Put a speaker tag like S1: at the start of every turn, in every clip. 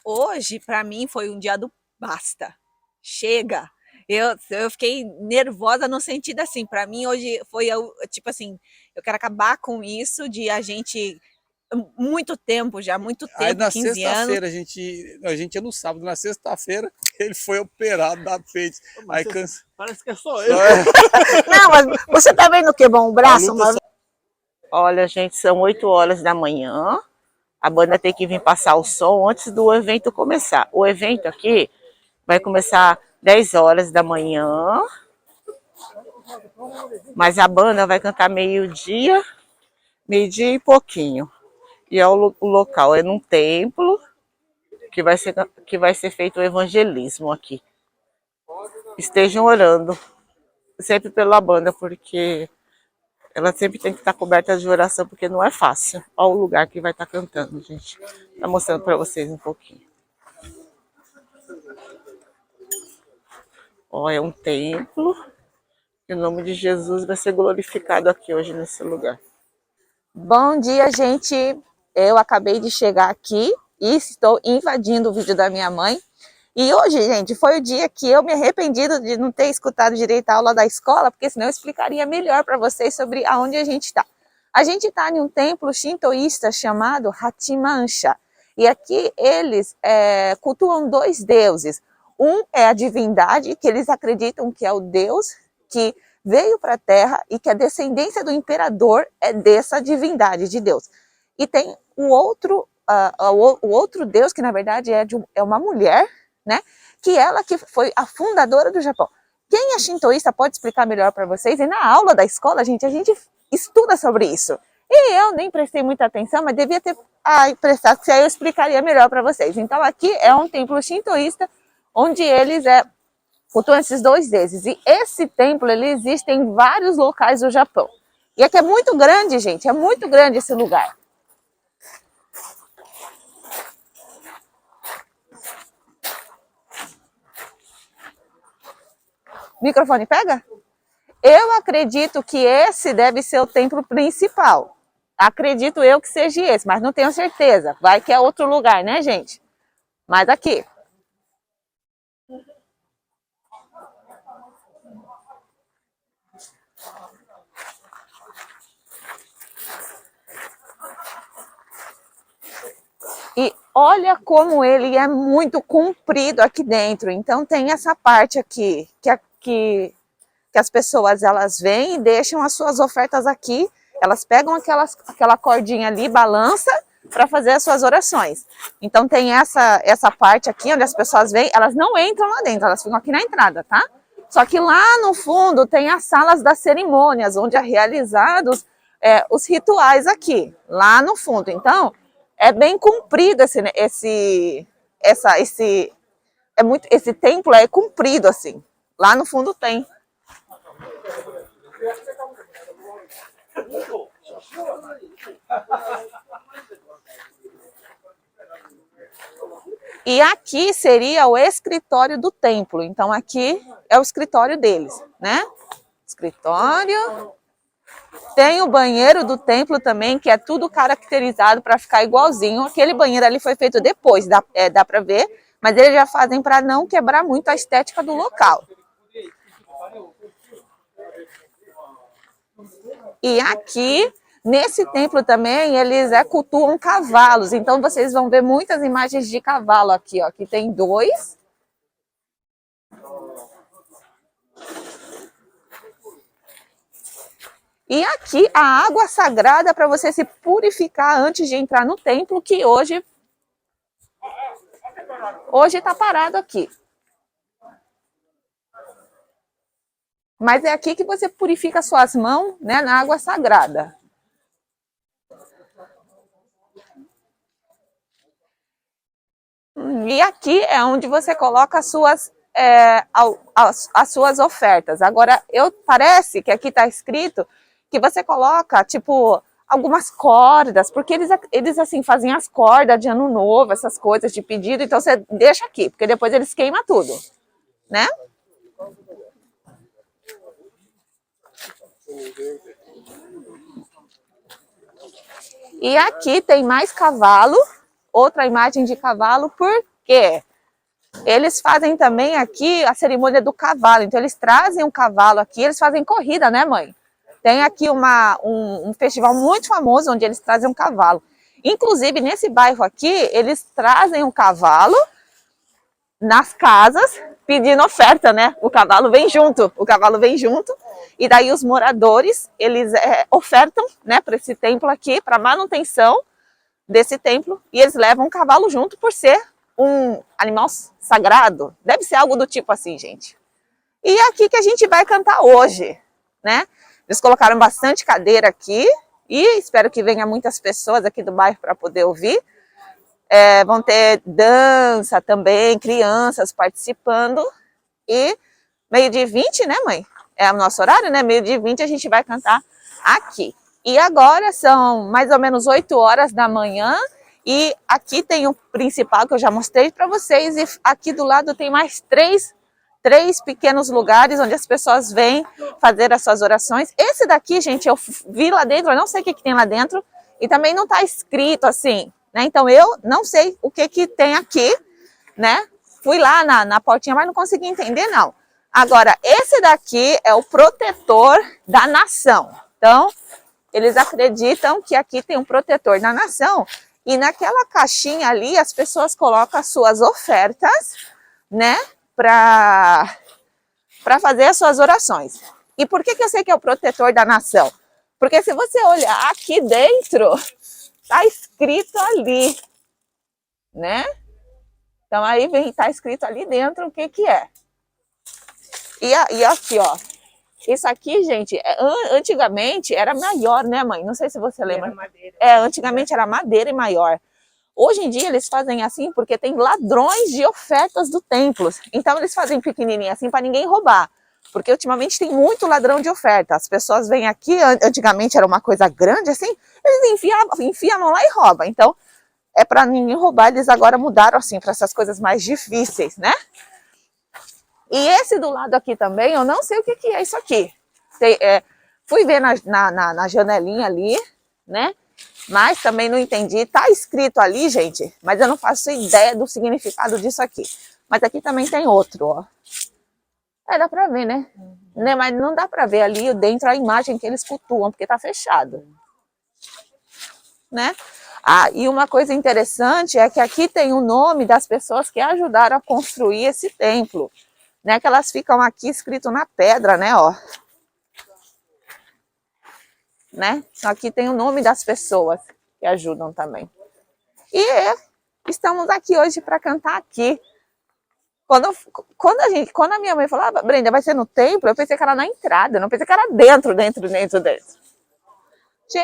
S1: hoje, para mim, foi um dia do basta. Chega. Eu fiquei nervosa no sentido assim, para mim hoje foi tipo assim, eu quero acabar com isso de a gente muito tempo já, muito
S2: Aí
S1: tempo,
S2: na
S1: 15 anos.
S2: sexta-feira a gente ia no sábado, na sexta-feira ele foi operado da peito. Aí cansa.
S3: Parece que é só
S2: Só
S3: eu.
S1: Não, mas você tá vendo quebrou um
S2: a
S1: braço?
S2: luta só.
S1: Olha, gente, são 8 horas da manhã. A banda tem que vir passar o som antes do evento começar. O evento aqui vai começar 10 horas da manhã, mas a banda vai cantar meio-dia, meio-dia e pouquinho. E é o local, é num templo que vai ser feito o evangelismo aqui. Estejam orando sempre pela banda, porque ela sempre tem que estar coberta de oração, porque não é fácil. Olha o lugar que vai estar cantando, gente. Tá mostrando para vocês um pouquinho. Ó, é um templo. E o nome de Jesus vai ser glorificado aqui hoje nesse lugar. Bom dia, gente. Eu acabei de chegar aqui e estou invadindo o vídeo da minha mãe. E hoje, gente, foi o dia que eu me arrependi de não ter escutado direito a aula da escola, porque senão eu explicaria melhor para vocês sobre aonde a gente está. A gente está em um templo shintoísta chamado Hachimansha. E aqui eles cultuam dois deuses. Um é a divindade, que eles acreditam que é o Deus que veio para a Terra e que a descendência do imperador é dessa divindade de Deus. E tem o outro Deus, que na verdade é uma mulher, né? Que ela que foi a fundadora do Japão. Quem é shintoísta pode explicar melhor para vocês. E na aula da escola, gente, a gente estuda sobre isso. E eu nem prestei muita atenção, mas devia ter prestado, que aí eu explicaria melhor para vocês. Então aqui é um templo shintoísta, onde eles cultuam esses dois deuses. E esse templo, ele existe em vários locais do Japão. E aqui é muito grande, gente, é muito grande esse lugar. Microfone pega? Eu acredito que esse deve ser o templo principal. Acredito eu que seja esse, mas não tenho certeza. Vai que é outro lugar, né, gente? Mas aqui. E olha como ele é muito comprido aqui dentro. Então tem essa parte aqui que as pessoas elas vêm e deixam as suas ofertas aqui. Elas pegam aquela cordinha ali, balança para fazer as suas orações. Então tem essa parte aqui onde as pessoas vêm, elas não entram lá dentro, elas ficam aqui na entrada, tá? Só que lá no fundo tem as salas das cerimônias, onde é realizados os rituais aqui, lá no fundo. Então é bem comprido esse templo é comprido assim. Lá no fundo tem. E aqui seria o escritório do templo. Então aqui é o escritório deles, né? Escritório. Tem o banheiro do templo também, que é tudo caracterizado para ficar igualzinho. Aquele banheiro ali foi feito depois, dá para ver, mas eles já fazem para não quebrar muito a estética do local. E aqui, nesse templo também, eles cultuam cavalos. Então, vocês vão ver muitas imagens de cavalo aqui, ó. Aqui tem dois. E aqui a água sagrada para você se purificar antes de entrar no templo, que hoje está parado aqui. Mas é aqui que você purifica suas mãos, né, na água sagrada. E aqui é onde você coloca as suas ofertas. Agora, parece que aqui está escrito que você coloca, tipo, algumas cordas, porque eles assim, fazem as cordas de ano novo, essas coisas de pedido, então você deixa aqui, porque depois eles queimam tudo, né? E aqui tem mais cavalo, outra imagem de cavalo, por porque eles fazem também aqui a cerimônia do cavalo. Então eles trazem um cavalo aqui, eles fazem corrida, né, mãe? Tem aqui um festival muito famoso onde eles trazem um cavalo. Inclusive, nesse bairro aqui, eles trazem um cavalo nas casas pedindo oferta, né? O cavalo vem junto, e daí os moradores, eles ofertam, né, para esse templo aqui, para manutenção desse templo, e eles levam um cavalo junto por ser um animal sagrado. Deve ser algo do tipo assim, gente. E é aqui que a gente vai cantar hoje, né? Eles colocaram bastante cadeira aqui, e espero que venha muitas pessoas aqui do bairro para poder ouvir. Vão ter dança também, crianças participando. E 12h20, né, mãe? É o nosso horário, né? 12h20 a gente vai cantar aqui. E agora são mais ou menos 8 horas da manhã. E aqui tem o principal que eu já mostrei para vocês. E aqui do lado tem mais três pequenos lugares onde as pessoas vêm fazer as suas orações. Esse daqui, gente, eu vi lá dentro, eu não sei o que tem lá dentro. E também não está escrito assim, né? Então eu não sei o que tem aqui, né? Fui lá na portinha, mas não consegui entender, não. Agora, esse daqui é o protetor da nação. Então, eles acreditam que aqui tem um protetor da nação. E naquela caixinha ali, as pessoas colocam as suas ofertas, né? Para fazer as suas orações. E por que eu sei que é o protetor da nação? Porque se você olhar aqui dentro, tá escrito ali, né? Então aí tá escrito ali dentro o que é. E aqui, ó. Isso aqui, gente, antigamente era maior, né, mãe? Não sei se você lembra. Antigamente era madeira e maior. Hoje em dia eles fazem assim porque tem ladrões de ofertas do templo. Então eles fazem pequenininho assim para ninguém roubar. Porque ultimamente tem muito ladrão de oferta. As pessoas vêm aqui, antigamente era uma coisa grande assim, eles enfiam a mão lá e roubam. Então é para ninguém roubar, eles agora mudaram assim para essas coisas mais difíceis, né? E esse do lado aqui também, eu não sei o que é isso aqui. Fui ver na janelinha ali, né? Mas também não entendi. Tá escrito ali, gente, mas eu não faço ideia do significado disso aqui. Mas aqui também tem outro, ó. Dá pra ver, né? Mas não dá pra ver ali dentro a imagem que eles cultuam, porque tá fechado. Né? E uma coisa interessante é que aqui tem o nome das pessoas que ajudaram a construir esse templo. Né? Que elas ficam aqui escrito na pedra, né? Ó. Né? Então aqui tem o nome das pessoas que ajudam também. E estamos aqui hoje para cantar aqui. Quando a minha mãe falava, Brenda, vai ser no templo, eu pensei que era na entrada, eu não pensei que era dentro.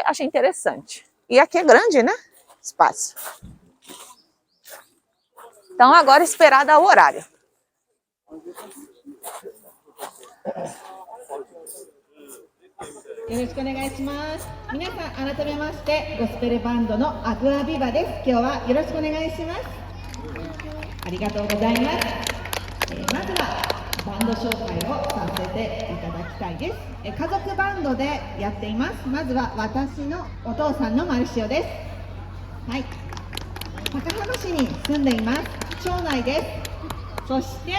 S1: Achei interessante. E aqui é grande, né? Espaço. Então agora esperar dar o horário.
S3: よろしくお願いします。皆さん改めましてゴスペルバンドのアグアビバです。今日はよろしくお願いします。ありがとうございます。まずはバンド紹介をさせていただきたいです。家族バンドでやっています。まずは私のお父さんのマルシオです。はい。高浜市に住んでいます。町内です。そして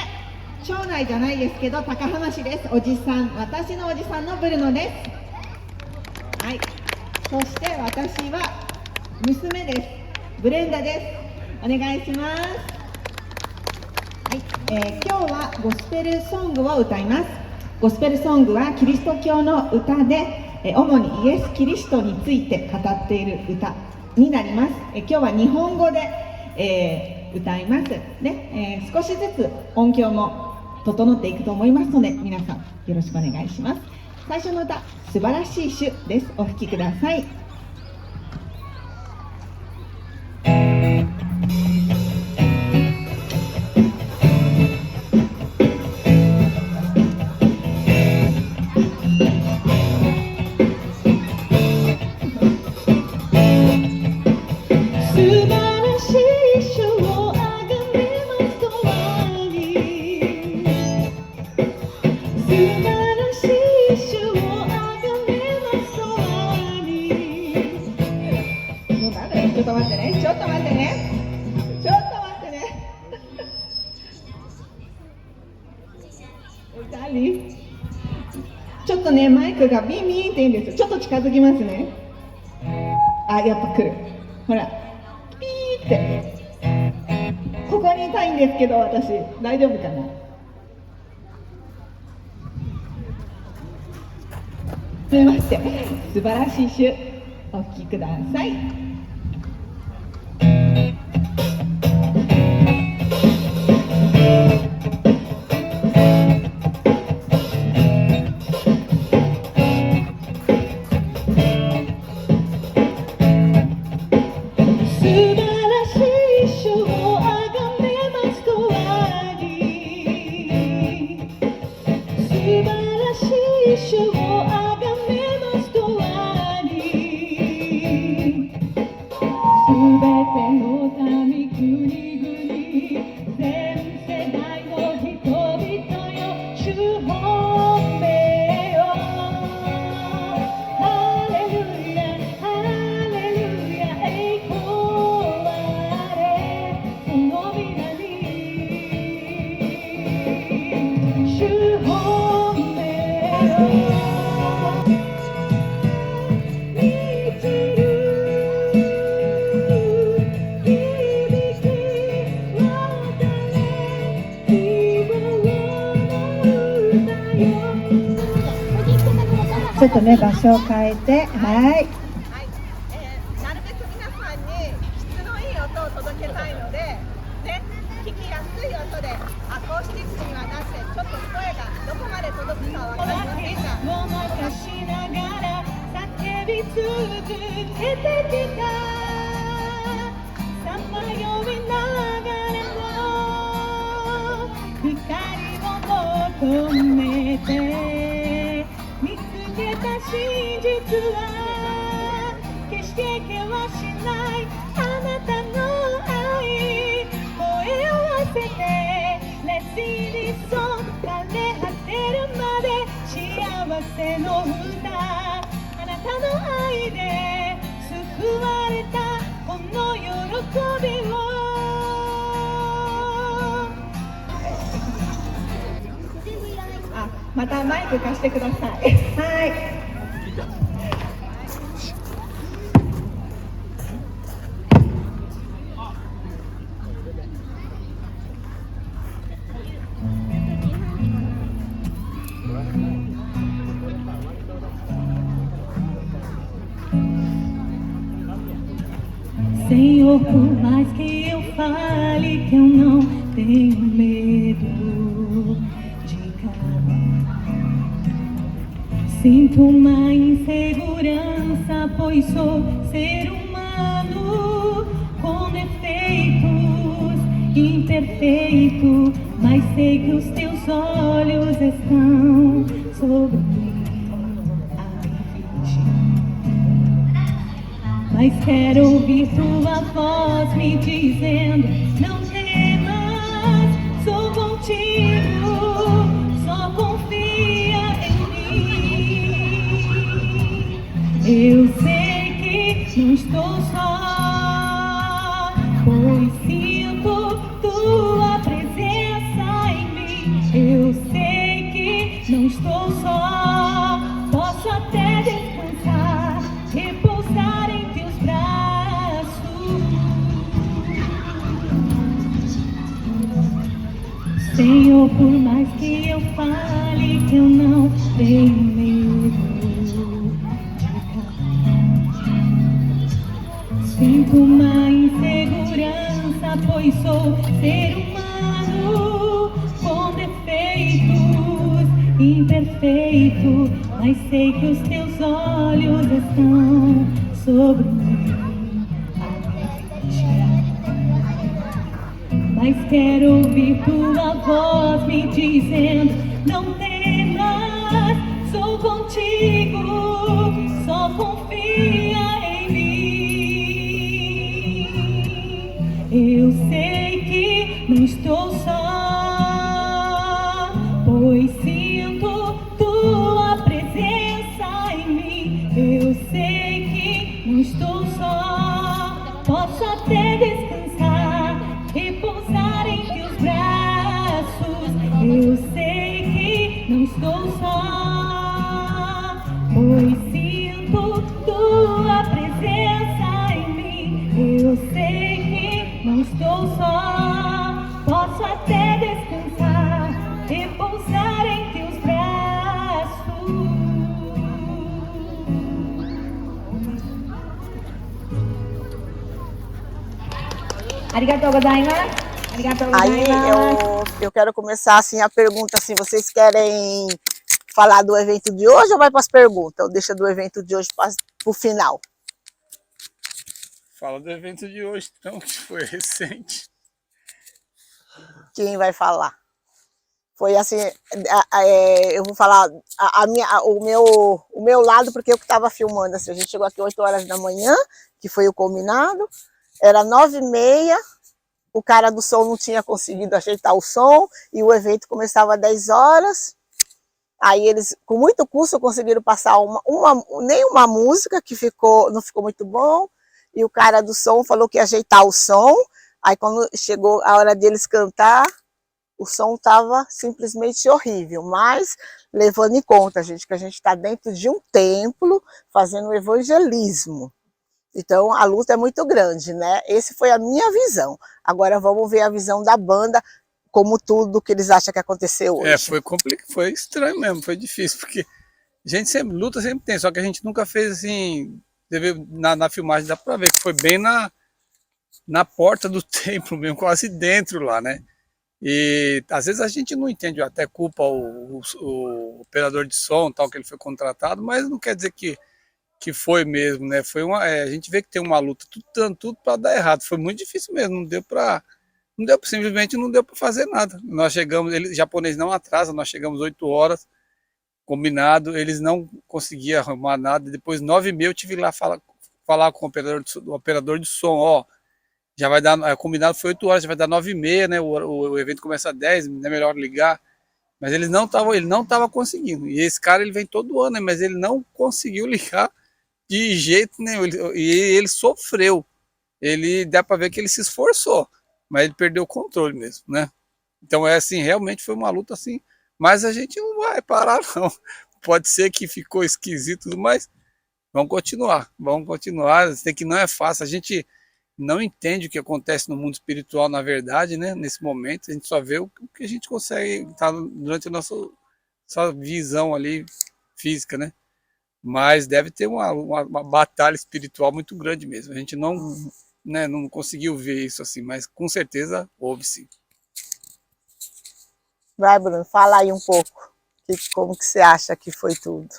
S3: 町内じゃないですけど高浜市です。おじさん、私のおじさんのブルノです。はい、そして私は娘です。ブレンダです。お願いします。はい、今日はゴスペルソングを歌います。ゴスペルソングはキリスト教の歌で、主にイエス・キリストについて語っている歌になります。今日は日本語で、歌います。で、少しずつ音響も整っていくと思いますので、皆さんよろしくお願いします。最初の歌、素晴らしい主です。お聴きください。素晴らしい主をあがめますとありとね、マイクがビンビンって言うんですよ。ちょっと近づきますね。あ、やっぱ来る。ほら、ピーって。ここにいたいんですけど、私、大丈夫かな。すみません。素晴らしい種、お聴きください。ちょっとね、場所を変えて、はい。
S1: なるべく皆さんに質のいい音を届けたいので、ね、聞きやすい音でアコースティックにはなって、ちょっと声がどこまで届くかわかりませんが、ごまかしながら叫び続けてきた。さまよいながらも光を求めて見つけた真実は決して怪我しないあなたの愛、声を合わせて Let's sing this song、 枯れ果てるまで幸せの歌、あなたの愛で救われたこの喜びを。あ、またマイク貸してください。はい。
S4: Senhor, por mais que eu fale que eu não tenho medo de cair, sinto uma insegurança, pois sou ser humano com defeitos, imperfeito, mas sei que os teus olhos estão sobre mim. Mas quero ouvir tua voz me dizendo: não temas, sou contigo, só confia em mim. Eu sei que não estou só, pois sinto tua presença em mim. Eu sei que não estou só, posso até descansar, repousar em teus braços. Senhor, por mais que eu fale que eu não tenho medo de cair, sinto uma insegurança, pois sou ser humano com defeitos, imperfeito, mas sei que os teus olhos estão sobre mim a me vigiar. Mas quero ouvir tua voz me dizendo: não temas, sou contigo, só confia em mim. Eu sei que não estou só, pois sinto tua presença em mim. Eu sei que não estou só, posso até descansar, repousar em teus braços. Eu sei que não estou só.
S3: ありがとうございます。ありがとうござ
S1: Aí
S3: います。
S1: eu quero começar assim a pergunta assim, vocês querem falar do evento de hoje ou vai para as perguntas? Ou deixa do evento de hoje para o final?
S2: Fala do evento de hoje, então, que foi recente.
S1: Quem vai falar? Foi assim, eu vou falar o meu lado, porque eu que estava filmando. Assim, a gente chegou aqui 8 horas da manhã, que foi o combinado, era 9h30, o cara do som não tinha conseguido ajeitar o som, e o evento começava às 10 horas. Aí eles, com muito custo, conseguiram passar nenhuma música, que não ficou muito bom, e o cara do som falou que ia ajeitar o som. Aí quando chegou a hora deles cantar, o som estava simplesmente horrível, mas levando em conta, gente, que a gente está dentro de um templo fazendo evangelismo. Então a luta é muito grande, né? Essa foi a minha visão. Agora vamos ver a visão da banda, como tudo que eles acham que aconteceu hoje.
S2: Foi complicado, foi estranho mesmo, foi difícil, porque a gente sempre luta, sempre tem, só que a gente nunca fez assim, na filmagem dá pra ver que foi bem na porta do templo mesmo, quase dentro lá, né? E às vezes a gente não entende, até culpa o operador de som, tal, que ele foi contratado, mas não quer dizer que foi mesmo, né? A gente vê que tem uma luta, tudo para dar errado. Foi muito difícil mesmo, simplesmente não deu para fazer nada. Nós chegamos, japonês não atrasa, nós chegamos 8 horas, combinado, eles não conseguiam arrumar nada. Depois 9h30 eu tive lá falar com o operador de som, ó, já vai dar, combinado foi 8 horas, já vai dar 9h30, né? O evento começa às 10, é melhor ligar. Mas ele não tava conseguindo. E esse cara, ele vem todo ano, né? Mas ele não conseguiu ligar de jeito nenhum. E ele sofreu. Dá para ver que ele se esforçou, mas ele perdeu o controle mesmo, né? Então assim, realmente foi uma luta assim, mas a gente não vai parar não. Pode ser que ficou esquisito, mas vamos continuar. Tem que não é fácil. A gente não entende o que acontece no mundo espiritual, na verdade, né? Nesse momento, a gente só vê o que a gente consegue estar durante a nossa visão ali física, né? Mas deve ter uma batalha espiritual muito grande mesmo. A gente não conseguiu ver isso assim, mas com certeza houve sim.
S1: Vai, Bruno, fala aí um pouco. Como que você acha que foi tudo?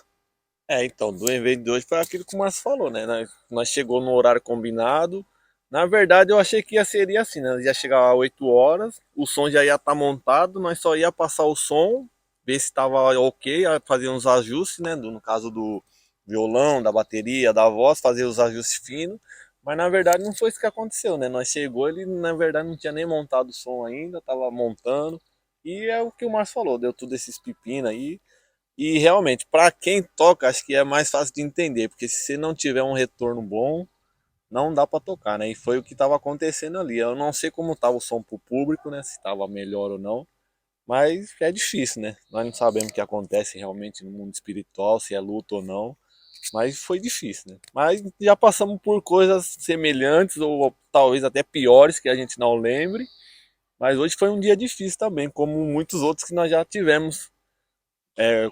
S5: Então, do evento de hoje foi aquilo que o Márcio falou, né? Nós chegou no horário combinado. Na verdade, eu achei que seria assim, né? Ia chegar às 8 horas, o som já ia estar montado, nós só ia passar o som, ver se estava ok, fazer uns ajustes, né? No caso do violão, da bateria, da voz, fazer os ajustes finos. Mas na verdade não foi isso que aconteceu, né? Nós chegou, ele na verdade não tinha nem montado o som ainda, estava montando. E é o que o Márcio falou, deu tudo esses pepinos aí. E realmente, para quem toca, acho que é mais fácil de entender, porque se você não tiver um retorno bom, não dá para tocar, né? E foi o que estava acontecendo ali. Eu não sei como estava o som pro público, né? Se estava melhor ou não, mas é difícil, né? Nós não sabemos o que acontece realmente no mundo espiritual, se é luta ou não, mas foi difícil, né? Mas já passamos por coisas semelhantes ou talvez até piores que a gente não lembre, mas hoje foi um dia difícil também, como muitos outros que nós já tivemos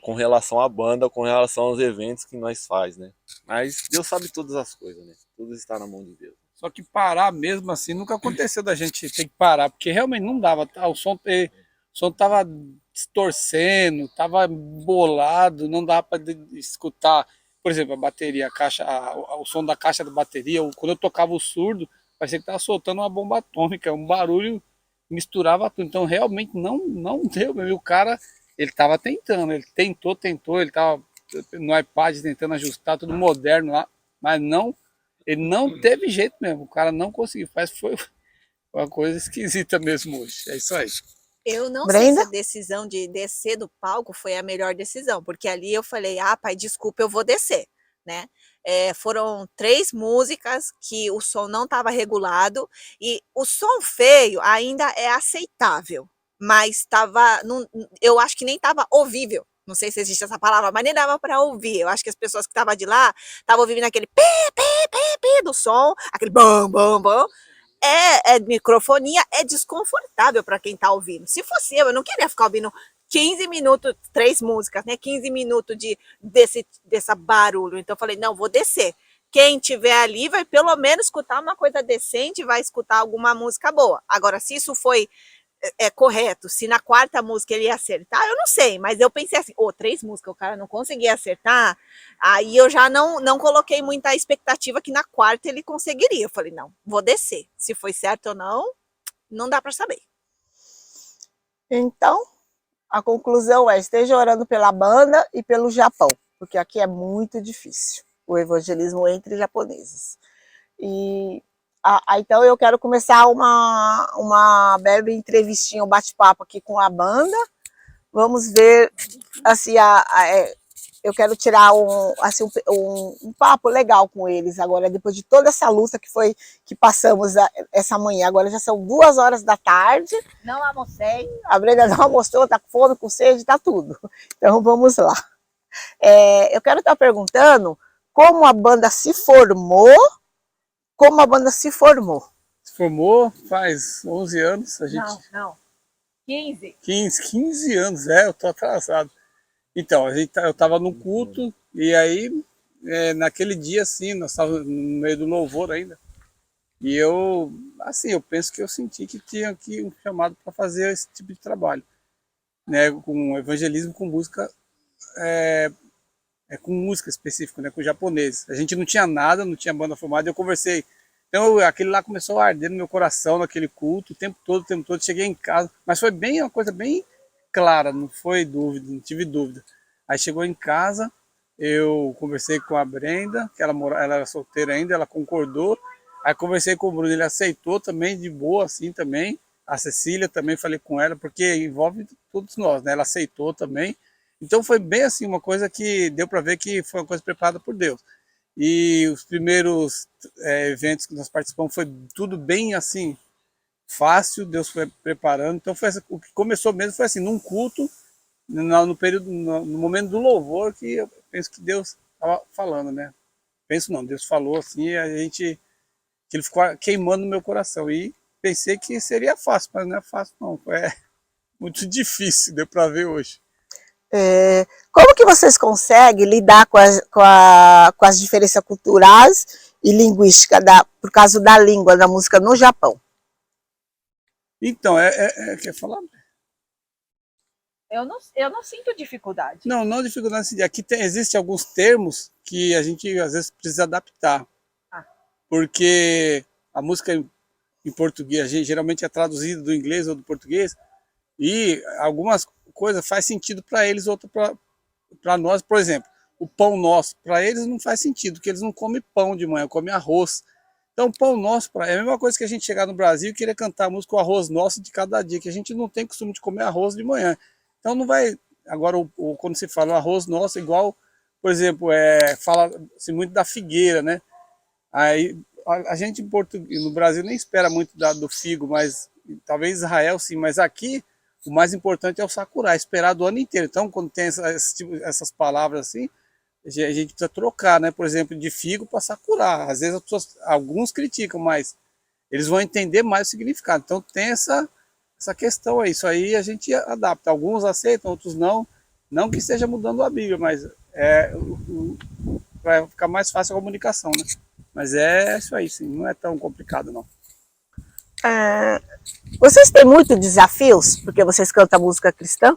S5: com relação à banda, com relação aos eventos que nós faz, né? Mas Deus sabe todas as coisas, né? Tudo está na mão de Deus.
S2: Só que parar mesmo assim nunca aconteceu da gente ter que parar, porque realmente não dava, o som tava distorcendo, tava bolado, não dava para escutar, por exemplo, a bateria, o som da caixa da bateria, quando eu tocava o surdo, parecia que tava soltando uma bomba atômica, um barulho misturava tudo. Então realmente não deu, meu. O cara, ele tava tentando, ele tentou, ele tava no iPad tentando ajustar tudo moderno lá, mas ele não teve jeito mesmo, o cara não conseguiu. Foi uma coisa esquisita mesmo hoje. É isso aí.
S1: Eu não
S6: Brenda?
S1: sei se a decisão de descer do palco foi a melhor decisão, porque ali eu falei, pai, desculpa, eu vou descer, né? Foram 3 músicas que o som não estava regulado, e o som feio ainda é aceitável, mas eu acho que nem estava ouvível. Não sei se existe essa palavra, mas nem dava para ouvir. Eu acho que as pessoas que estavam de lá estavam ouvindo aquele pi, pi, pi, pi do som, aquele bam, bam, bam. Microfonia é desconfortável para quem está ouvindo. Se fosse eu não queria ficar ouvindo 15 minutos, 3 músicas, né? 15 minutos desse barulho. Então eu falei, não, vou descer. quem tiver ali vai pelo menos escutar uma coisa decente, vai escutar alguma música boa. Agora, se isso foi correto, se na quarta música ele ia acertar, eu não sei, mas eu pensei assim, 3 músicas, o cara não conseguia acertar, aí eu já não coloquei muita expectativa que na quarta ele conseguiria. Eu falei, não, vou descer. Se foi certo ou não, não dá para saber. Então, a conclusão é, esteja orando pela banda e pelo Japão, porque aqui é muito difícil o evangelismo entre japoneses. E então eu quero começar uma breve entrevistinha, um bate-papo aqui com a banda. Vamos ver, assim, eu quero tirar um papo legal com eles agora, depois de toda essa luta que passamos essa manhã. Agora já são 2 horas da tarde. Não almocei. A Brenda não almoçou, tá com fome, com sede, tá tudo. Então vamos lá. Eu quero estar perguntando como a banda se formou.
S2: Se formou faz 11 anos. A gente...
S1: Não. 15.
S2: 15 anos, eu tô atrasado. Então, eu estava no culto, e aí, naquele dia, assim, nós estávamos no meio do louvor ainda, e eu penso que eu senti que tinha aqui um chamado para fazer esse tipo de trabalho, né, com evangelismo, com música, com música específica, né, com japonês. A gente não tinha nada, não tinha banda formada, eu conversei. Então, aquele lá começou a arder no meu coração, naquele culto, o tempo todo, cheguei em casa, mas foi bem uma coisa bem clara, não foi dúvida, não tive dúvida. Aí chegou em casa, eu conversei com a Brenda, que ela era solteira ainda, ela concordou. Aí conversei com o Bruno, ele aceitou também, de boa assim também. A Cecília também falei com ela, porque envolve todos nós, né? Ela aceitou também. Então foi bem assim, uma coisa que deu para ver que foi uma coisa preparada por Deus. E os primeiros eventos que nós participamos foi tudo bem assim, fácil, Deus foi preparando. Então foi o que começou mesmo foi assim, num culto, no período, no momento do louvor, que eu penso que Deus estava falando, né? Penso não, Deus falou assim, que ele ficou queimando no meu coração. E pensei que seria fácil, mas não é fácil não, é muito difícil, deu para ver hoje.
S1: Como que vocês conseguem lidar com as diferenças culturais e linguísticas por causa da língua da música no Japão?
S2: Então, quer falar?
S1: Eu não sinto dificuldade.
S2: Não dificuldade. Aqui existem alguns termos que a gente às vezes precisa adaptar. Porque a música em português geralmente é traduzida do inglês ou do português, e algumas coisas faz sentido para eles, outras para nós. Por exemplo, o pão nosso, para eles não faz sentido, porque eles não comem pão de manhã, comem arroz. Então, pão nosso é a mesma coisa que a gente chegar no Brasil e querer cantar a música, o arroz nosso de cada dia, que a gente não tem costume de comer arroz de manhã. Então, não vai. Agora, quando se fala arroz nosso, igual, por exemplo, fala-se muito da figueira, né? Aí, a gente no Brasil nem espera muito do figo, mas talvez Israel sim, mas aqui o mais importante é o sakura, é esperar do ano inteiro. Então, quando tem essas palavras assim, a gente precisa trocar, né? Por exemplo, de figo para sakura. Às vezes alguns criticam, mas eles vão entender mais o significado. Então tem essa questão aí. Isso aí a gente adapta. Alguns aceitam, outros não. Não que esteja mudando a Bíblia, mas vai ficar mais fácil a comunicação, né? Mas é isso aí, sim. Não é tão complicado, não.
S1: Vocês têm muitos desafios porque vocês cantam música cristã?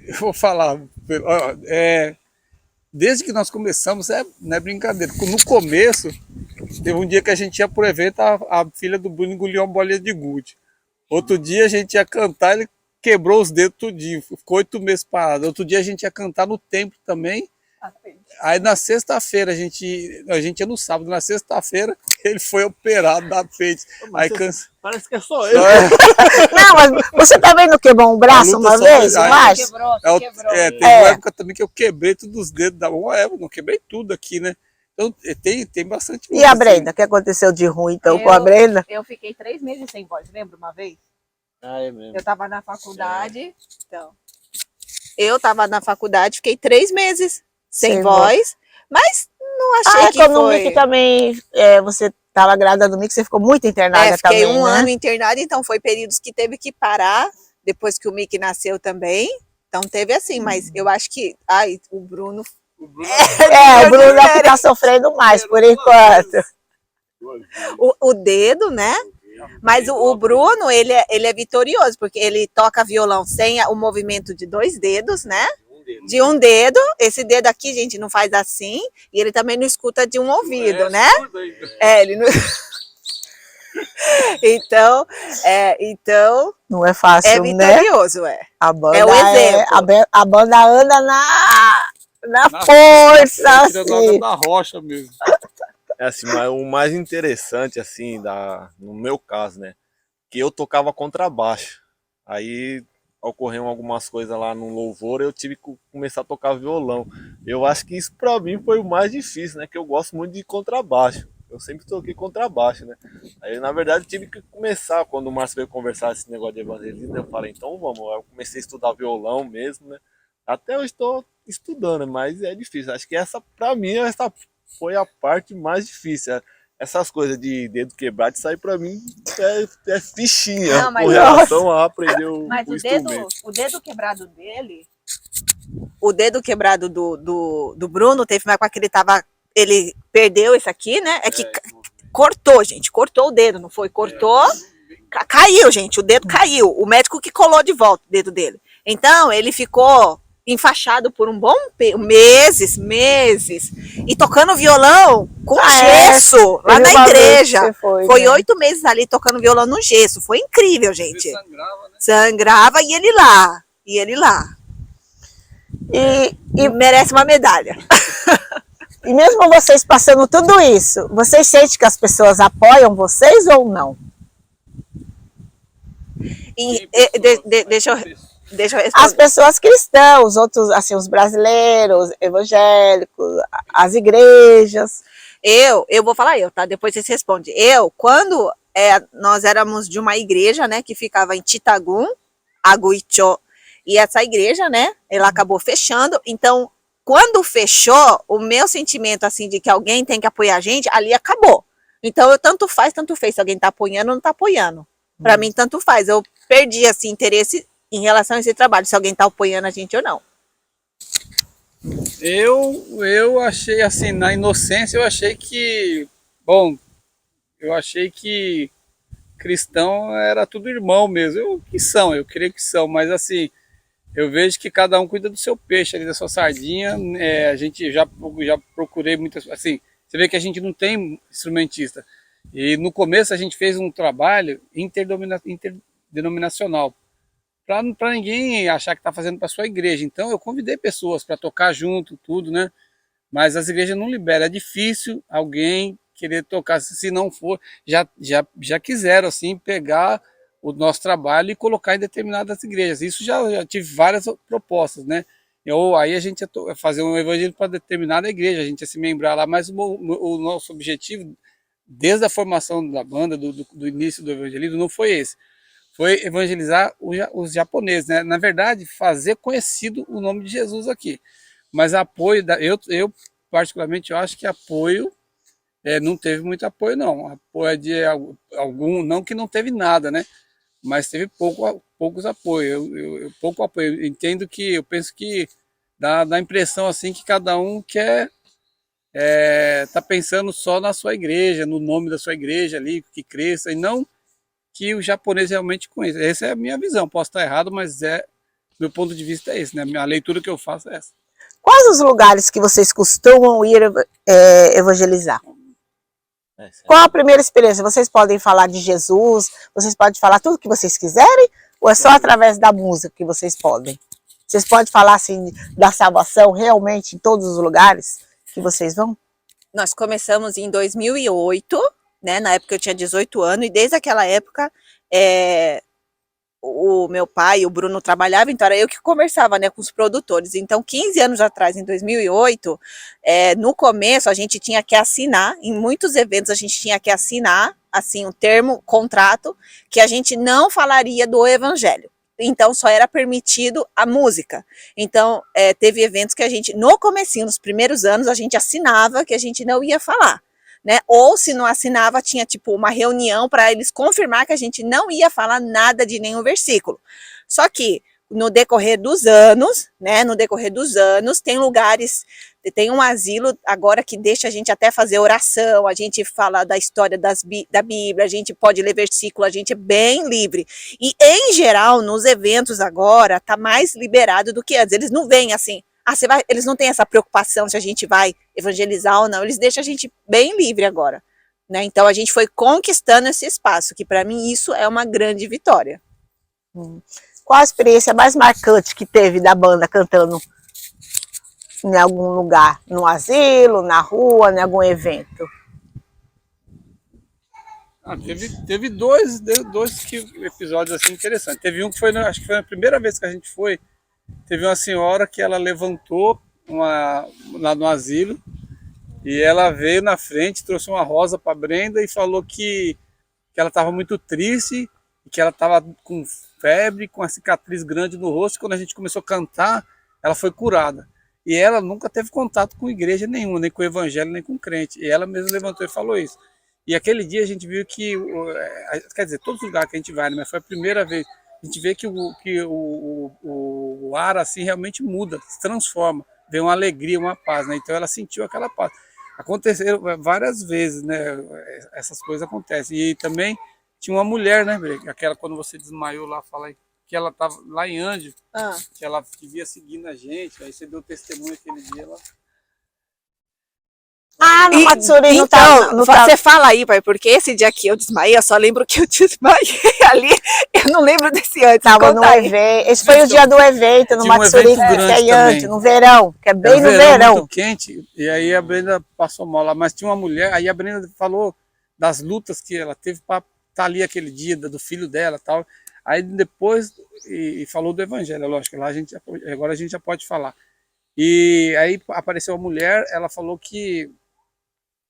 S2: Eu vou falar, desde que nós começamos, não é brincadeira. No começo, teve um dia que a gente ia pro evento, a filha do Bruno engoliu uma bolinha de gude. Outro dia a gente ia cantar, ele quebrou os dedos tudinho, ficou 8 meses parado. Outro dia a gente ia cantar no templo também. Aí na sexta-feira, a gente ia no sábado, na sexta-feira ele foi operado da frente. Aí
S5: Parece que é só eu.
S1: Não, mas você também não quebrou um braço uma vez?
S2: Teve uma época também que eu quebrei todos os dedos da mão. Não quebrei tudo aqui, né? Então tem bastante.
S1: E a Brenda? O que aconteceu de ruim então com a Brenda?
S6: Eu fiquei 3 meses sem voz, lembra uma vez?
S5: É mesmo.
S6: Eu tava na faculdade, então.
S1: Eu tava na faculdade, fiquei 3 meses sem voz, mas não achei que
S6: no
S1: foi.
S6: Mickey também, você tava grávida do Mickey, você ficou muito internada
S1: fiquei
S6: também,
S1: um
S6: né?
S1: ano internada, então foi períodos que teve que parar, depois que o Mickey nasceu também, então teve assim, mas eu acho que, o Bruno
S2: O Bruno
S6: O Bruno é o que tá sofrendo mais, por enquanto.
S1: O dedo, né? Mas o Bruno, ele é vitorioso, porque ele toca violão sem o movimento de 2 dedos, né? De um dedo. Esse dedo aqui, gente, não faz assim. E ele também não escuta de um ouvido, né? Ele não... Então,
S6: Não é fácil,
S1: é vitorioso,
S6: né? A banda
S1: é o exemplo.
S6: a banda anda na força, assim.
S2: da rocha mesmo.
S5: É assim, mas o mais interessante, assim, no meu caso, né? Que eu tocava contrabaixo. Aí ocorreram algumas coisas lá no louvor, eu tive que começar a tocar violão. Eu acho que isso pra mim foi o mais difícil, né? Que eu gosto muito de contrabaixo. Eu sempre toquei contrabaixo, né? Aí, na verdade, eu tive que começar, quando o Márcio veio conversar esse negócio de evangelismo, eu falei, então vamos. Aí eu comecei a estudar violão mesmo, né? Até eu estou estudando, mas é difícil. Acho que pra mim, essa foi a parte mais difícil. Essas coisas de dedo quebrado, isso aí pra mim é fichinha.
S1: Não, mas
S5: com relação a aprender o instrumento.
S1: o dedo quebrado dele, o dedo quebrado do Bruno, teve uma época que ele perdeu esse aqui, né? É que cortou, gente, cortou o dedo, não foi? Cortou, caiu, gente, o dedo caiu. O médico que colou de volta o dedo dele. Então, ele ficou enfaixado por um bom meses, e tocando violão com gesso lá na igreja. Foi 8 meses ali tocando violão no gesso. Foi incrível, gente.
S2: Sangrava, né?
S1: Sangrava e ele lá. E merece uma medalha.
S6: E mesmo vocês passando tudo isso, vocês sentem que as pessoas apoiam vocês ou não?
S1: Deixa eu responder.
S6: As pessoas cristãs, os outros, assim, os brasileiros, evangélicos, as igrejas.
S1: Eu vou falar tá? Depois vocês respondem. Quando nós éramos de uma igreja, né, que ficava em Titagum, Aguichó, e essa igreja, né, ela acabou fechando, então, quando fechou, o meu sentimento, assim, de que alguém tem que apoiar a gente, ali acabou. Então, tanto fez se alguém tá apoiando ou não tá apoiando. Para mim, tanto faz. Eu perdi, assim, interesse em relação a esse trabalho, se alguém tá apoiando a gente ou não.
S2: Eu achei assim, na inocência, eu achei que cristão era tudo irmão mesmo. Eu creio que são, mas assim, eu vejo que cada um cuida do seu peixe ali, da sua sardinha. A gente já procurei muitas, assim, você vê que a gente não tem instrumentista. E no começo a gente fez um trabalho interdenominacional, para ninguém achar que está fazendo para sua igreja. Então eu convidei pessoas para tocar junto, tudo, né? Mas as igrejas não liberam. É difícil alguém querer tocar, se não for, já quiseram assim pegar o nosso trabalho e colocar em determinadas igrejas. Isso já tive várias propostas, né? Aí a gente ia fazer um evangelho para determinada igreja, a gente ia se membrar lá, mas o nosso objetivo, desde a formação da banda, do início do evangelismo, não foi esse. Foi evangelizar os japoneses, né? Na verdade, fazer conhecido o nome de Jesus aqui. Mas apoio, eu particularmente, eu acho que apoio, não teve muito apoio, não. Apoio de algum, não que não teve nada, né? Mas teve poucos apoios. Pouco apoio. Eu penso que dá a impressão assim que cada um quer tá pensando só na sua igreja, no nome da sua igreja ali, que cresça, e não que o japonês realmente conheça. Essa é a minha visão. Posso estar errado, mas meu ponto de vista é esse, né? A leitura que eu faço é essa.
S6: Quais os lugares que vocês costumam ir evangelizar? Qual a primeira experiência? Vocês podem falar de Jesus, vocês podem falar tudo que vocês quiserem, ou é só através da música que vocês podem? Vocês podem falar assim da salvação realmente em todos os lugares que vocês vão?
S1: Nós começamos em 2008, né? Na época eu tinha 18 anos, e desde aquela época o meu pai, o Bruno, trabalhava, então era eu que conversava, né, com os produtores. Então, 15 anos atrás, em 2008, no começo a gente tinha que assinar, em muitos eventos a gente tinha que assinar, assim, um termo, contrato, que a gente não falaria do evangelho. Então, só era permitido a música. Então, teve eventos que a gente, no comecinho, nos primeiros anos, a gente assinava que a gente não ia falar, né? Ou se não assinava, tinha tipo uma reunião para eles confirmar que a gente não ia falar nada de nenhum versículo. Só que
S6: no decorrer dos anos, né? No decorrer dos anos, tem lugares, tem um asilo agora que deixa a gente até fazer oração, a gente fala da história da Bíblia, a gente pode ler versículo, a gente é bem livre. E, em geral, nos eventos agora, tá mais liberado do que antes. Eles não vêm assim, eles não têm essa preocupação se a gente vai evangelizar ou não, eles deixam a gente bem livre agora, né? Então, a gente foi conquistando esse espaço, que para mim isso é uma grande vitória. Qual a experiência mais marcante que teve da banda cantando em algum lugar? No asilo, na rua, em algum evento?
S2: Teve dois episódios assim interessantes. Teve um que foi, acho que foi a primeira vez que a gente foi. Teve uma senhora que ela levantou lá no asilo e ela veio na frente, trouxe uma rosa para Brenda e falou que ela estava muito triste e que ela estava com febre, com uma cicatriz grande no rosto. E quando a gente começou a cantar, ela foi curada. E ela nunca teve contato com igreja nenhuma, nem com o evangelho, nem com crente. E ela mesma levantou e falou isso. E aquele dia a gente viu que, quer dizer, todos os lugares que a gente vai, né, mas foi a primeira vez, a gente vê que o ar assim realmente muda, se transforma, vem uma alegria, uma paz, né? Então ela sentiu aquela paz. Aconteceram várias vezes, né? Essas coisas acontecem. E também tinha uma mulher, né, aquela quando você desmaiou lá, fala aí, que ela estava lá em Anjo, que ela vivia seguindo a gente, aí você deu testemunho aquele dia lá.
S6: No Matsuri não
S1: então, você fala aí, pai, porque esse dia que eu desmaiei, eu só lembro que eu desmaiei ali, eu não lembro desse antes.
S6: Tava no evento, esse foi o dia do evento no Matsuri, que é em Anjo, no verão, que é bem no verão.
S2: Muito quente, e aí a Brenda passou mal lá, mas tinha uma mulher, aí a Brenda falou das lutas que ela teve para estar ali aquele dia, do filho dela e tal. Aí depois, e falou do evangelho, lógico, lá agora a gente já pode falar. E aí apareceu uma mulher, ela falou que...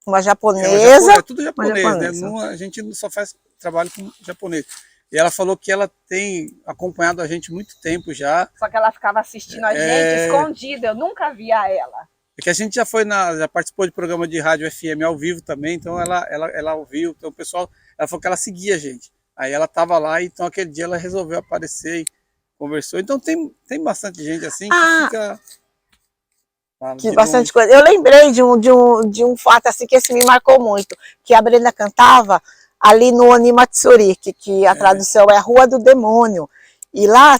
S6: Uma japonesa.
S2: É tudo japonês, né? A gente só faz trabalho com japonês. E ela falou que ela tem acompanhado a gente muito tempo já.
S1: Só que ela ficava assistindo a gente escondida, eu nunca via ela.
S2: É que a gente já participou de programa de rádio FM ao vivo também, então ela ouviu, então o pessoal, ela falou que ela seguia a gente. Aí ela estava lá, então aquele dia ela resolveu aparecer e conversou. Então tem bastante gente assim que fica...
S6: Que bastante coisa. Eu lembrei de um fato assim que esse me marcou muito, que a Brenda cantava ali no Onimatsuri, que a tradução é Rua do Demônio, e lá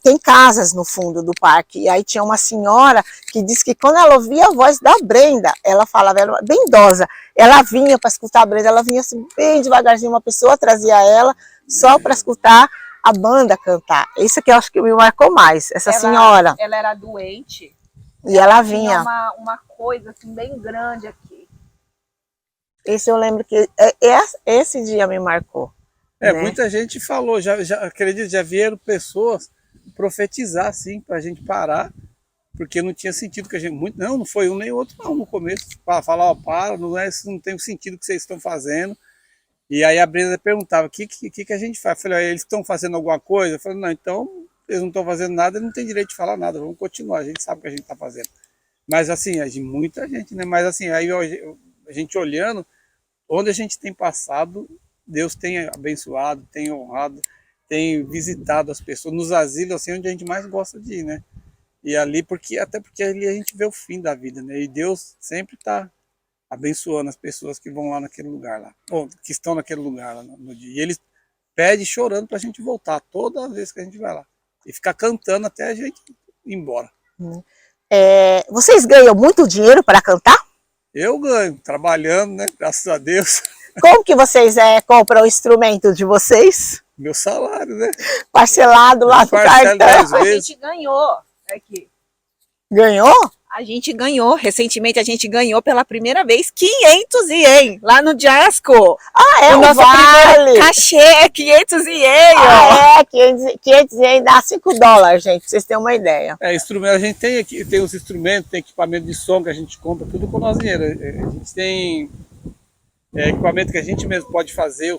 S6: tem casas no fundo do parque, e aí tinha uma senhora que disse que quando ela ouvia a voz da Brenda, ela falava, ela era bem idosa, ela vinha para escutar a Brenda, ela vinha assim bem devagarzinho, uma pessoa trazia ela só para escutar a banda cantar. Isso que eu acho que me marcou mais, essa senhora.
S1: Ela era doente.
S6: E ela vinha.
S1: Tinha uma coisa assim bem grande aqui.
S6: Esse eu lembro que esse dia me marcou. Né?
S2: Muita gente falou, acredito, já vieram pessoas profetizar assim pra gente parar, porque não tinha sentido que a gente não foi um nem outro não no começo, para falar, não tem o sentido que vocês estão fazendo. E aí a Brenda perguntava, o que a gente faz? Eu falei, eles estão fazendo alguma coisa? Eu falei, não, então eles não estão fazendo nada, não tem direito de falar nada, vamos continuar, a gente sabe o que a gente está fazendo. Mas assim, muita gente, né? Mas assim, aí a gente olhando, onde a gente tem passado, Deus tem abençoado, tem honrado, tem visitado as pessoas, nos asilos, assim, onde a gente mais gosta de ir, né? E ali, até porque ali a gente vê o fim da vida, né? E Deus sempre está abençoando as pessoas que vão lá naquele lugar lá, ou que estão naquele lugar lá no dia. E eles pedem chorando para a gente voltar toda vez que a gente vai lá. E ficar cantando até a gente ir embora.
S6: Vocês ganham muito dinheiro para cantar?
S2: Eu ganho, trabalhando, né? Graças a Deus.
S6: Como que vocês compram o instrumento de vocês?
S2: Meu salário, né?
S6: Parcelado lá no cartão.
S1: A gente ganhou aqui.
S6: Ganhou?
S1: A gente ganhou, recentemente a gente ganhou pela primeira vez 500 ien lá no Jasco.
S6: O nosso primeiro
S1: cachê é 500 ien.
S6: 500 ien dá $5, gente, pra vocês terem uma ideia.
S2: Instrumento, a gente tem aqui, tem os instrumentos, tem equipamento de som que a gente compra, tudo com o nosso dinheiro. A gente tem equipamento que a gente mesmo pode fazer,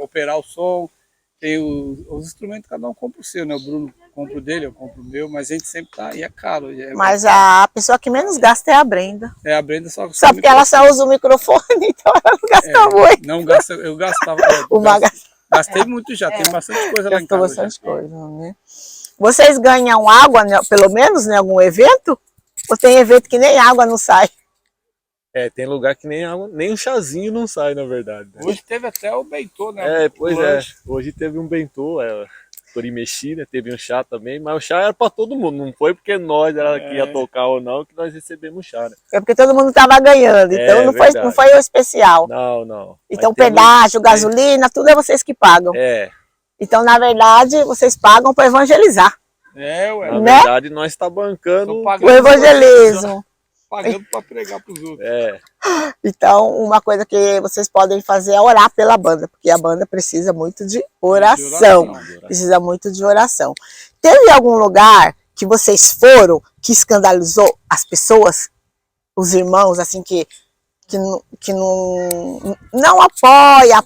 S2: operar o som. Tem os instrumentos, cada um compra o seu, né? O Bruno compra o dele, eu compro o meu, mas a gente sempre tá, e é caro.
S6: Mas a pessoa que menos gasta é a Brenda.
S2: A Brenda só
S6: porque ela só usa o microfone, então ela não gasta muito.
S2: Não gasta, eu gastava. Gastei muito já, tem bastante coisa lá em casa.
S6: Bastante coisa, né? Vocês ganham água, né, pelo menos, em algum evento? Ou tem evento que nem água não sai?
S5: Tem lugar que nem água, nem um chazinho não sai, na verdade. Né?
S2: Hoje teve até o bentô, né?
S5: Pois
S2: O lanche.
S5: Hoje teve um bentô, Torimexi, né? Teve um chá também, mas o chá era pra todo mundo, não foi porque nós que ia tocar ou não que nós recebemos chá, né?
S6: É porque todo mundo estava ganhando, então não foi o especial.
S5: Não.
S6: Então pedágio, gasolina, tudo é vocês que pagam. Então, na verdade, vocês pagam para evangelizar.
S5: Na verdade, nós tá bancando
S6: o evangelismo.
S2: Pagando para pregar para os outros.
S6: Então, uma coisa que vocês podem fazer é orar pela banda, porque a banda precisa muito de oração. Precisa muito de oração. Teve algum lugar que vocês foram que escandalizou as pessoas? Os irmãos, assim, que não apoia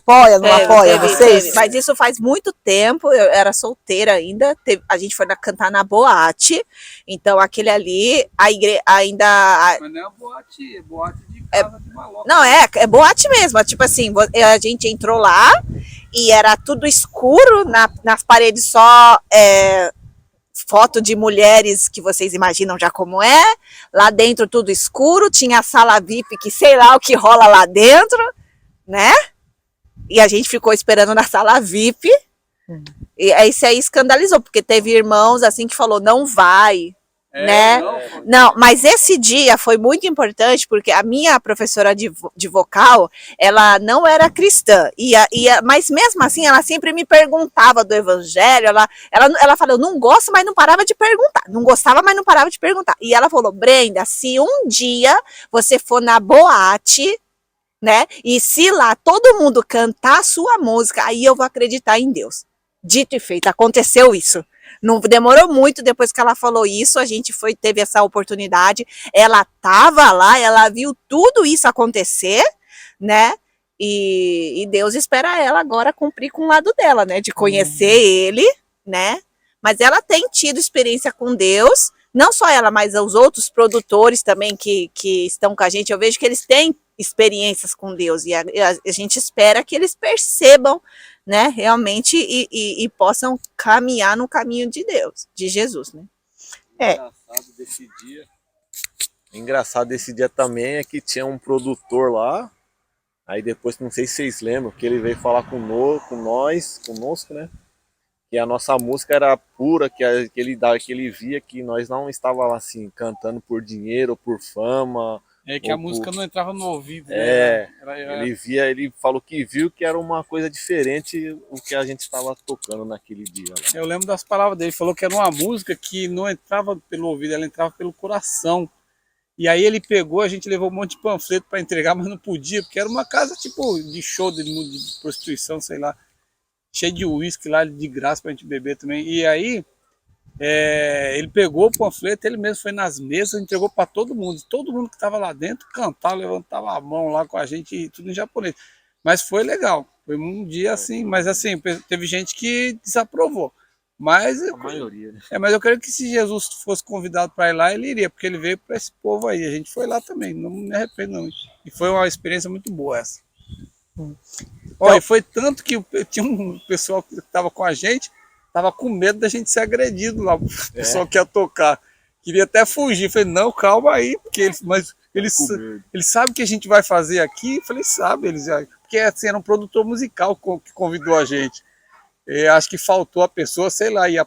S6: vocês?
S1: Mas isso faz muito tempo, eu era solteira ainda, a gente foi cantar na boate, então aquele ali, a igreja ainda...
S2: Mas não é boate, é boate de casa de maloca.
S1: Não, é boate mesmo, tipo assim, a gente entrou lá e era tudo escuro, nas paredes só... foto de mulheres que vocês imaginam já como é, lá dentro tudo escuro, tinha a sala VIP que sei lá o que rola lá dentro, né? E a gente ficou esperando na sala VIP, e isso aí escandalizou, porque teve irmãos assim que falou, não vai, né? Não, mas esse dia foi muito importante, porque a minha professora de vocal, ela não era cristã, mas mesmo assim, ela sempre me perguntava do evangelho, ela falou, eu não gosto, mas não parava de perguntar, não gostava, mas não parava de perguntar, e ela falou, Brenda, se um dia você for na boate, né, e se lá todo mundo cantar a sua música, aí eu vou acreditar em Deus. Dito e feito, aconteceu isso. Não demorou muito depois que ela falou isso, a gente teve essa oportunidade, ela estava lá, ela viu tudo isso acontecer, né? E Deus espera ela agora cumprir com o lado dela, né? De conhecer ele, né? Mas ela tem tido experiência com Deus, não só ela, mas os outros produtores também que estão com a gente, eu vejo que eles têm experiências com Deus, e a gente espera que eles percebam, né, realmente, e possam caminhar no caminho de Deus, de Jesus, né?
S5: Engraçado desse dia também é que tinha um produtor lá, aí depois, não sei se vocês lembram, que ele veio falar conosco, né? Que a nossa música era pura, que ele via que nós não estávamos assim, cantando por dinheiro, por fama.
S2: Que a música não entrava no ouvido, né?
S5: Ele falou que viu que era uma coisa diferente o que a gente estava tocando naquele dia. Lá.
S2: Eu lembro das palavras dele, falou que era uma música que não entrava pelo ouvido, ela entrava pelo coração. E aí ele pegou, a gente levou um monte de panfleto para entregar, mas não podia, porque era uma casa tipo de show de prostituição, sei lá, cheio de uísque lá de graça pra gente beber também. E aí ele pegou o panfleto, ele mesmo foi nas mesas, entregou para todo mundo que estava lá dentro cantava, levantava a mão lá com a gente, tudo em japonês. Mas foi legal, foi um dia assim, mas assim, teve gente que desaprovou. Mas
S5: a maioria, né?
S2: Mas eu creio que se Jesus fosse convidado para ir lá, ele iria, porque ele veio para esse povo aí. A gente foi lá também, não me arrependo não. E foi uma experiência muito boa essa. Olha, foi tanto que tinha um pessoal que estava com a gente, estava com medo da gente ser agredido lá, o pessoal que ia tocar. Queria até fugir. Falei, não, calma aí, porque ele sabe o que a gente vai fazer aqui? Eu falei, sabe, porque assim, era um produtor musical que convidou a gente. Acho que faltou a pessoa, sei lá, e a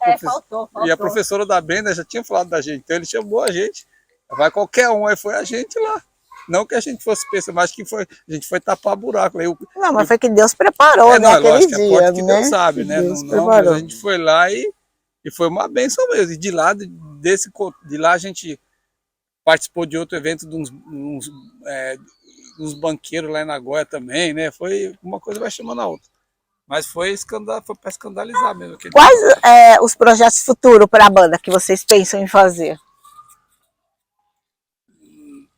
S2: professora da Brenda já tinha falado da gente, então ele chamou a gente, vai qualquer um, aí foi a gente lá. Não que a gente fosse pensar, mas que a gente foi tapar buraco.
S6: Não, mas foi que Deus preparou, né?
S2: Aquele
S6: dia,
S2: é a porta que Deus sabe, né?
S6: Mas
S2: a gente foi lá e foi uma bênção mesmo. E de lá a gente participou de outro evento de uns banqueiros lá em Nagoya também, né? Foi uma coisa vai chamando a outra. Mas foi para escandalizar mesmo.
S6: Quais os projetos futuros para a banda que vocês pensam em fazer?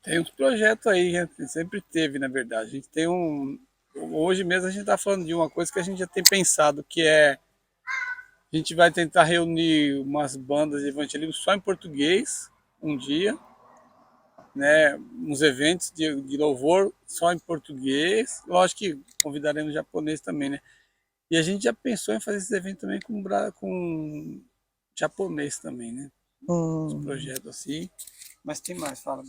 S2: Tem uns projetos aí, sempre teve, na verdade. A gente tem hoje mesmo a gente está falando de uma coisa que a gente já tem pensado, que a gente vai tentar reunir umas bandas de evangelismo só em português, um dia, né? Uns eventos de louvor só em português. Lógico que convidaremos japonês também, né? E a gente já pensou em fazer esse evento também com japonês também, né? Os projetos assim. Mas tem mais, fala.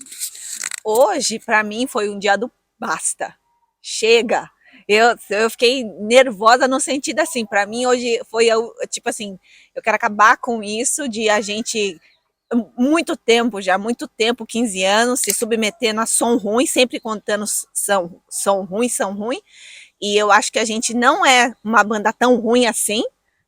S1: Hoje, para mim, foi um dia do basta. Chega. Eu fiquei nervosa no sentido assim, para mim hoje foi tipo assim, eu quero acabar com isso de a gente muito tempo, 15 anos, se submetendo a som ruim, sempre contando som ruim, e eu acho que a gente não é uma banda tão ruim assim,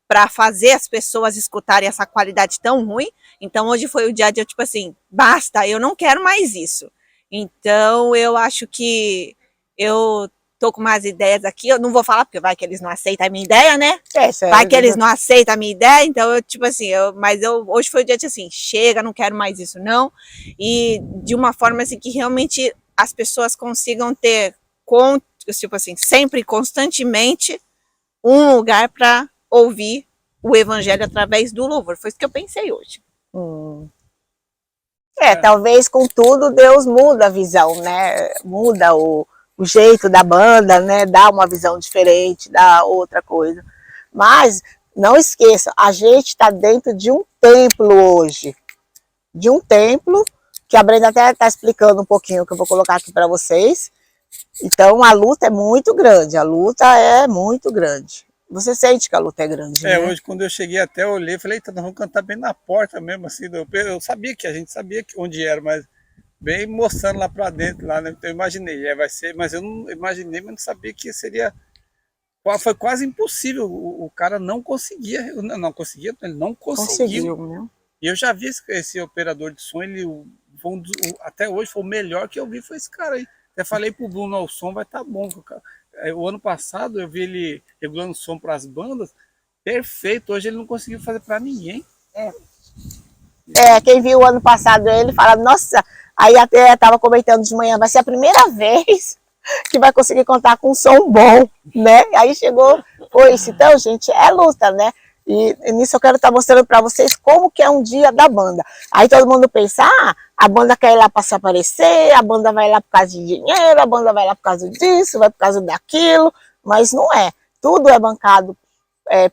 S1: para fazer as pessoas escutarem essa qualidade tão ruim. Então hoje foi o dia de eu, tipo assim, basta, eu não quero mais isso. Então eu acho que eu tô com umas ideias aqui, eu não vou falar porque vai que eles não aceitam a minha ideia, né? Vai que eles não aceitam a minha ideia, então eu, tipo assim, hoje foi o dia de assim, chega, não quero mais isso não, e de uma forma assim que realmente as pessoas consigam ter, tipo assim, sempre, constantemente, um lugar para ouvir o evangelho através do louvor. Foi isso que eu pensei hoje.
S6: Talvez com tudo Deus muda a visão, né? Muda o jeito da banda, né? Dá uma visão diferente, dá outra coisa. Mas não esqueça, a gente está dentro de um templo hoje. De um templo, que a Brenda até está explicando um pouquinho, que eu vou colocar aqui para vocês. Então a luta é muito grande, a luta é muito grande. Você sente que a luta é grande, né?
S2: Hoje quando eu cheguei até, eu olhei e falei, eita, nós vamos cantar bem na porta mesmo, assim. Eu sabia que a gente sabia onde era, mas bem mostrando lá para dentro, lá, né? Então eu imaginei, vai ser, mas eu não imaginei, mas não sabia que seria. Foi quase impossível, o cara não conseguia, ele não conseguiu.
S6: Conseguiu, né?
S2: E eu já vi esse operador de som, até hoje foi o melhor que eu vi, foi esse cara aí. Até falei pro Bruno, o som vai estar bom. O ano passado eu vi ele regulando o som para as bandas, perfeito. Hoje ele não conseguiu fazer para ninguém.
S6: Quem viu o ano passado ele fala, nossa, aí até estava comentando de manhã, vai ser a primeira vez que vai conseguir contar com um som bom, né? Aí chegou, foi isso. Então, gente, é luta, né? E nisso eu quero estar mostrando para vocês como que é um dia da banda. Aí todo mundo pensa, a banda quer ir lá para se aparecer, a banda vai lá por causa de dinheiro, a banda vai lá por causa disso, vai por causa daquilo, mas não é. Tudo é bancado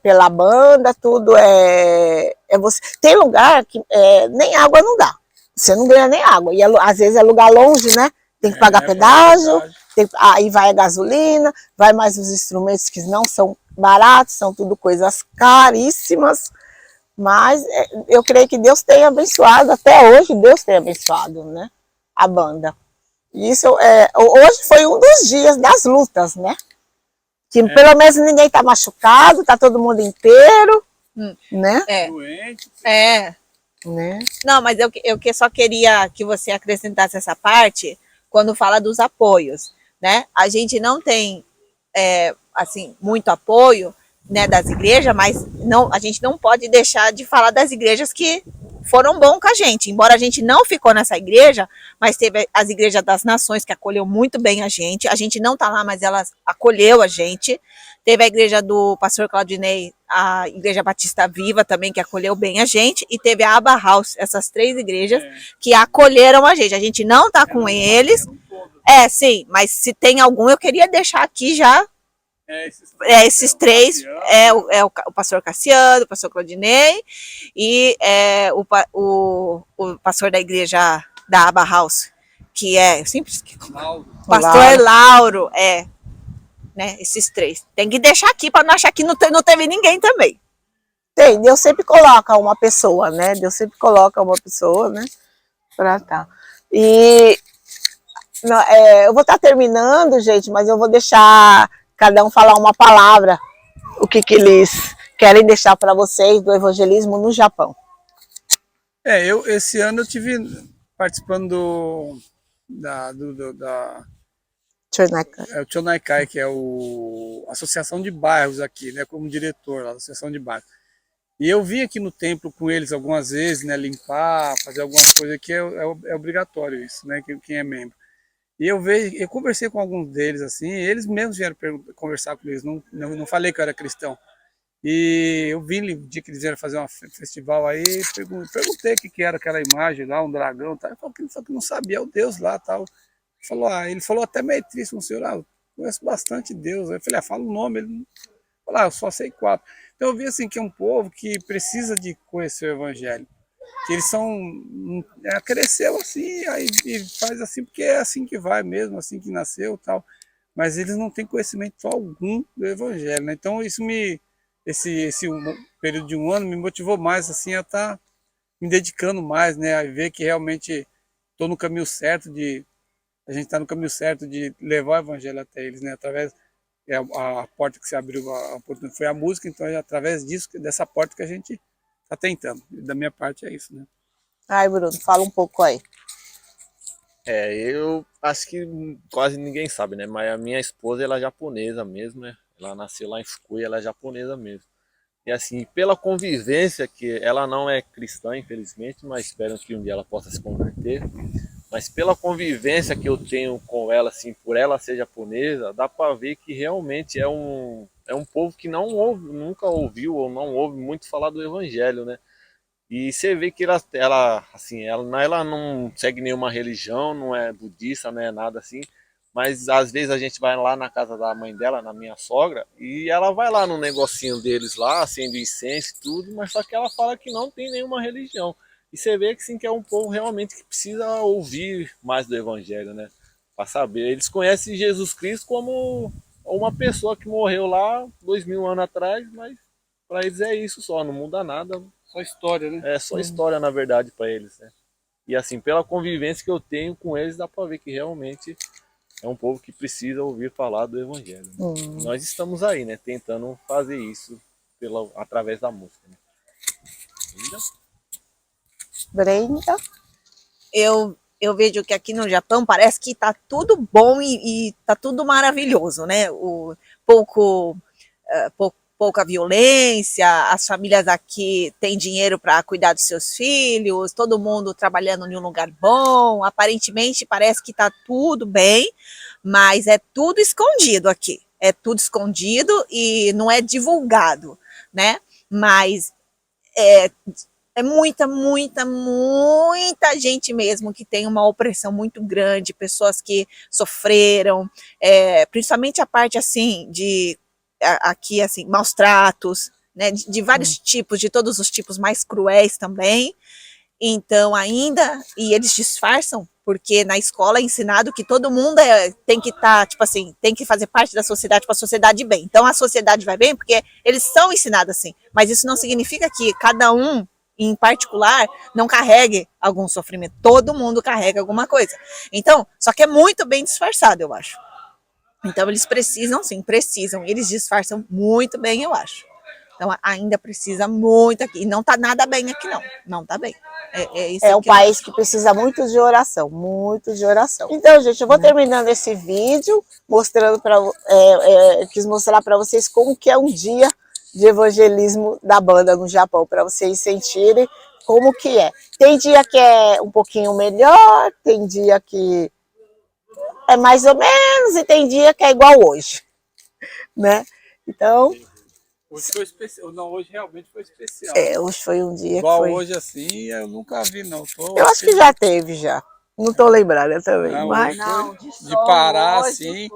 S6: pela banda, tudo é você. Tem lugar que nem água não dá, você não ganha nem água, e às vezes é lugar longe, né? Tem que pagar pedágio, aí vai a gasolina, vai mais os instrumentos que não são baratos, são tudo coisas caríssimas, mas eu creio que Deus tem abençoado, até hoje Deus tem abençoado, né, a banda. Isso hoje foi um dos dias das lutas, né, que pelo menos ninguém tá machucado, tá todo mundo inteiro, né?
S2: Doente.
S6: Né?
S1: Não, mas eu só queria que você acrescentasse essa parte quando fala dos apoios, né? A gente não tem assim muito apoio, né, das igrejas, mas a gente não pode deixar de falar das igrejas que foram bons com a gente. Embora a gente não ficou nessa igreja, mas teve as igrejas das nações que acolheu muito bem a gente não tá lá, mas ela acolheu a gente. Teve a igreja do pastor Claudinei, a Igreja Batista Viva também, que acolheu bem a gente, e teve a Abba House, essas 3 igrejas que acolheram a gente. A gente não tá com eles. Sim, mas se tem algum, eu queria deixar aqui já. Esses 3, o pastor Cassiano, o pastor Claudinei e o pastor da igreja da Abba House, que eu sempre esqueço. Pastor Lauro, né? Esses 3. Tem que deixar aqui para não achar que não teve ninguém também.
S6: Deus sempre coloca uma pessoa, né? Deus sempre coloca uma pessoa, né? Pra tá. E eu vou estar terminando, gente, mas eu vou deixar cada um falar uma palavra, o que eles querem deixar para vocês do evangelismo no Japão.
S2: Esse ano eu tive participando da Chonaikai, que é a Associação de Bairros aqui, né, como diretor da Associação de Bairros. E eu vim aqui no templo com eles algumas vezes, né, limpar, fazer algumas coisas que é obrigatório isso, né, quem é membro. E eu conversei com alguns deles, assim, eles mesmos vieram conversar com eles, não falei que eu era cristão. E eu vi no dia que eles vieram fazer um festival aí, perguntei o que era aquela imagem lá, um dragão, tal. Ele falou que não sabia, é o Deus lá, tal. Ele falou até meio triste com o senhor, eu conheço bastante Deus. Eu falei, fala o nome. Ele Falar, eu só sei 4. Então eu vi assim que é um povo que precisa de conhecer o evangelho. Que eles cresceu assim, aí e faz assim porque é assim que vai mesmo, assim que nasceu, tal. Mas eles não têm conhecimento algum do evangelho, né? Então isso esse período de um ano me motivou mais assim a estar me dedicando mais, né, a ver que realmente estou no caminho certo a gente está no caminho certo de levar o evangelho até eles, né, através a porta que se abriu, a oportunidade foi a música, então é através disso, dessa porta que a gente está tentando. Da minha parte é isso, né.
S6: Ai, Bruno, fala um pouco aí.
S5: Eu acho que quase ninguém sabe, né? Mas a minha esposa, ela é japonesa mesmo, né? Ela nasceu lá em Fukui, ela é japonesa mesmo. E assim, pela convivência, que ela não é cristã, infelizmente, mas espero que um dia ela possa se converter. Mas pela convivência que eu tenho com ela, assim, por ela ser japonesa, dá para ver que realmente é um povo que não ouve, nunca ouviu ou não ouve muito falar do evangelho, né? E você vê que ela não segue nenhuma religião, não é budista, não é nada assim. Mas às vezes a gente vai lá na casa da mãe dela, na minha sogra, e ela vai lá no negocinho deles lá, acende incenso e tudo, mas só que ela fala que não tem nenhuma religião. E você vê que sim, que é um povo realmente que precisa ouvir mais do evangelho, né? Para saber. Eles conhecem Jesus Cristo como uma pessoa que morreu lá 2000 anos atrás, mas para eles é isso só, não muda nada.
S2: Só história, né.
S5: É só história, na verdade, para eles, né? E assim, pela convivência que eu tenho com eles, dá para ver que realmente é um povo que precisa ouvir falar do evangelho, né? Nós estamos aí, né, tentando fazer isso através da música, né?
S6: Brenda?
S1: Eu vejo que aqui no Japão parece que tá tudo bom e tá tudo maravilhoso, né? Pouca violência, as famílias aqui têm dinheiro para cuidar dos seus filhos, todo mundo trabalhando em um lugar bom, aparentemente parece que está tudo bem, mas é tudo escondido aqui, é tudo escondido e não é divulgado, né? Mas é muita gente mesmo que tem uma opressão muito grande, pessoas que sofreram, principalmente a parte assim de aqui assim maus tratos, né, de vários tipos, de todos os tipos mais cruéis também. Então e eles disfarçam porque na escola é ensinado que todo mundo tem que estar, tipo assim, tem que fazer parte da sociedade para a sociedade ir bem. Então a sociedade vai bem porque eles são ensinados assim, mas isso não significa que cada um em particular não carregue algum sofrimento. Todo mundo carrega alguma coisa. Então, só que é muito bem disfarçado, eu acho. Então eles precisam, sim, precisam. Eles disfarçam muito bem, eu acho. Então ainda precisa muito aqui. E não tá nada bem aqui, não. Não tá bem.
S6: É um país que precisa muito de oração, muito de oração. Então, gente, eu vou terminando esse vídeo, mostrando quis mostrar para vocês como que é um dia de evangelismo da banda no Japão, para vocês sentirem como que é. Tem dia que é um pouquinho melhor, tem dia que é mais ou menos e tem dia que é igual hoje, né? Então...
S2: Hoje foi especial. Não, hoje realmente foi especial.
S6: Hoje foi um dia
S2: igual
S6: que foi...
S2: hoje assim, eu nunca vi, não.
S6: Eu acho que já teve, já. Não tô lembrada também.
S2: Não,
S6: mas...
S2: de parar assim,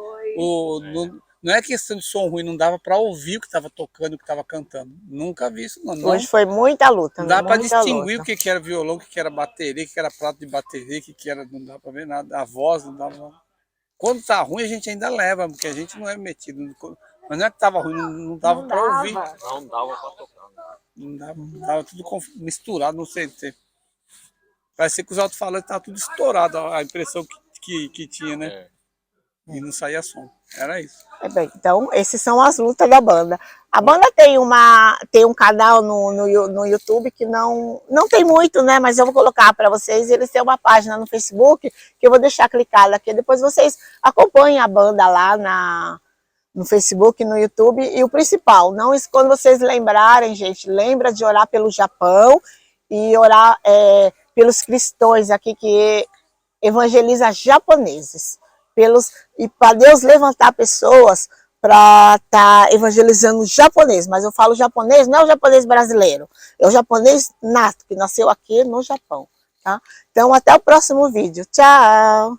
S2: não é questão de som ruim, não dava para ouvir o que estava tocando, o que estava cantando. Nunca vi isso, não.
S6: Hoje foi muita luta.
S2: Não dá para distinguir o que era violão, o que era bateria, o que era prato de bateria, o que era... Não dá para ver nada. A voz não dava... Quando tá ruim, a gente ainda leva, porque a gente não é metido. Mas não é que tava ruim, não dava para ouvir.
S5: Não dava para tocar.
S2: Não dava tudo misturado, não sei. Parecia que os alto-falantes estavam tudo estourado, a impressão que tinha, né? E não saía som. Era isso.
S6: Bem, então, esses são as lutas da banda. A banda tem um canal no YouTube que não tem muito, né? Mas eu vou colocar para vocês. Eles têm uma página no Facebook que eu vou deixar clicada aqui. Depois vocês acompanhem a banda lá no Facebook, no YouTube. E o principal, quando vocês lembrarem, gente, lembra de orar pelo Japão e orar pelos cristãos aqui que evangeliza japoneses. E para Deus levantar pessoas para estar evangelizando japonês. Mas eu falo japonês, não é o japonês brasileiro, é o japonês nato, que nasceu aqui no Japão. Tá? Então, até o próximo vídeo. Tchau!